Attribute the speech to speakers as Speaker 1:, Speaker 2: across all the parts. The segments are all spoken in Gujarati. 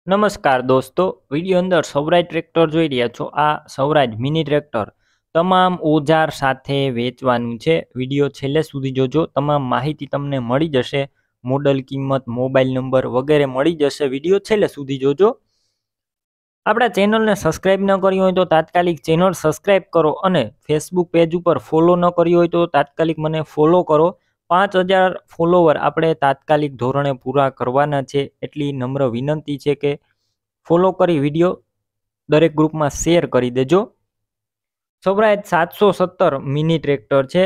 Speaker 1: નમસ્કાર દોસ્તો, વિડીયો અંદર સ્વરાજ ટ્રેક્ટર જોઈ રહ્યા છો। આ સ્વરાજ મિની ટ્રેક્ટર તમામ ઓજાર સાથે વેચવાનું છે। વિડીયો છેલ્લે સુધી જોજો, તમામ માહિતી તમને મળી જશે। મોડલ, કિંમત, મોબાઈલ નંબર વગેરે મળી જશે। વિડીયો છેલ્લે સુધી જોજો। આપણા ચેનલને સબસ્ક્રાઇબ ન કરી હોય તો તાત્કાલિક ચેનલ સબસ્ક્રાઇબ કરો અને ફેસબુક પેજ ઉપર ફોલો ન કરી હોય તો તાત્કાલિક મને ફોલો કરો। 5000 ફોલોવર આપણે તાત્કાલિક ધોરણે પૂરા કરવાના છે, એટલી નમ્ર વિનંતી છે કે ફોલો કરી વિડીયો દરેક ગ્રુપમાં શેર કરી દેજો। સ્વરાજ 717 મિની ટ્રેક્ટર છે,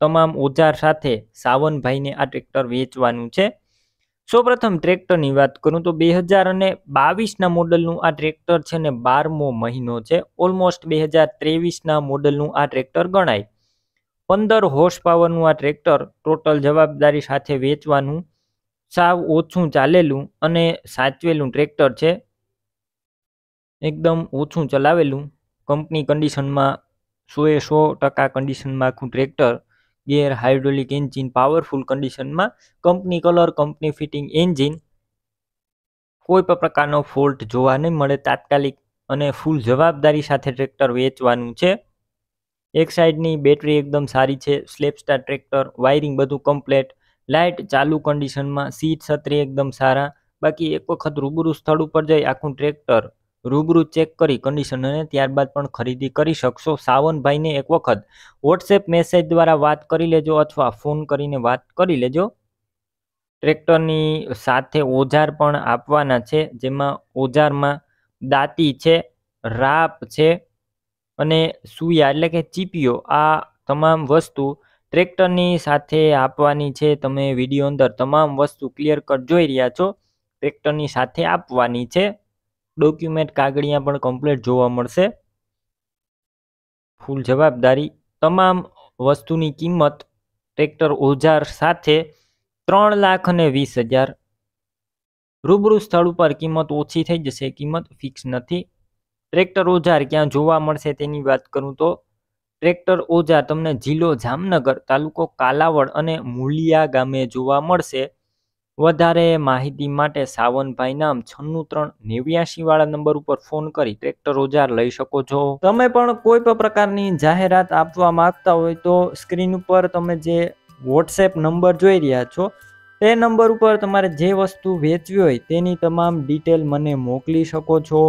Speaker 1: તમામ ઓજાર સાથે સાવનભાઈને આ ટ્રેક્ટર વેચવાનું છે। સૌપ્રથમ ટ્રેક્ટરની વાત કરું તો 2022ના મોડલનું આ ટ્રેક્ટર છે ને 12મો મહિનો છે। ઓલમોસ્ટ 2023ના મોડલનું આ ટ્રેક્ટર ગણાય। 15 હોર્સ પાવરનું આ ટ્રેક્ટર ટોટલ જવાબદારી સાથે વેચવાનું, સાવ ઓછું ચાલેલું અને સાચવેલું ટ્રેક્ટર છે। એકદમ ઓછું ચલાવેલું, કંપની કન્ડિશનમાં 100% કન્ડિશનમાં આખું ટ્રેક્ટર, ગેર, હાઇડ્રોલિક એન્જિન પાવરફુલ કન્ડિશનમાં, company colour, company fitting engine, કોઈ પણ પ્રકારનો ફોલ્ટ જોવા નહીં મળે। તાત્કાલિક અને ફૂલ જવાબદારી સાથે ટ્રેક્ટર વેચવાનું છે। એક સાઈડની બેટરી એકદમ સારી છે, સ્લેપ સ્ટાર ટ્રેક્ટર, વાયરિંગ બધું કમ્પ્લેટ, લાઇટ ચાલુ કન્ડિશનમાં, સીટ છત્રી એકદમ સારા। બાકી એક વખત રૂબરૂ સ્થળ ઉપર જઈ આખું ટ્રેક્ટર રૂબરૂ ચેક કરી કન્ડિશન અને ત્યારબાદ પણ ખરીદી કરી શકશો। સાવનભાઈને એક વખત વોટ્સએપ મેસેજ દ્વારા વાત કરી લેજો અથવા ફોન કરીને વાત કરી લેજો। ટ્રેક્ટરની સાથે ઓજાર પણ આપવાના છે, જેમાં ઓજારમાં દાંતી છે, રાપ છે અને સુયા એટલે કે ચીપીઓ, આ તમામ વસ્તુ ટ્રેક્ટરની સાથે આપવાની છે। તમે વિડીયો અંદર તમામ વસ્તુ ક્લિયર કટ જોઈ રહ્યા છો, ટ્રેક્ટરની સાથે આપવાની છે। ડોક્યુમેન્ટ કાગળિયા પણ કમ્પ્લીટ જોવા મળશે। ફૂલ જવાબદારી, તમામ વસ્તુની કિંમત ટ્રેક્ટર ઓજાર સાથે 3,20,000। રૂબરૂ સ્થળ ઉપર કિંમત ઓછી થઈ જશે, કિંમત ફિક્સ નથી। ટ્રેક્ટર ઓજાર ક્યાં જોવા મળશે તેની વાત કરું તો ટ્રેક્ટર ઓજાર તમને જિલ્લો જામનગર, તાલુકો કાલાવડ અને મૂલિયા ગામે જોવા મળશે। વધારે માહિતી માટે સાવનભાઈ નામ 9639 વાળા નંબર ઉપર ફોન કરી ટ્રેક્ટર ઓજાર લઈ શકો છો। તમે પણ કોઈ પણ પ્રકારની જાહેરાત આપવા માંગતા હોય તો સ્ક્રીન ઉપર તમે જે વોટ્સએપ નંબર જોઈ રહ્યા છો તે નંબર ઉપર તમારે જે વસ્તુ વેચવી હોય તેની તમામ ડિટેલ મને મોકલી શકો છો।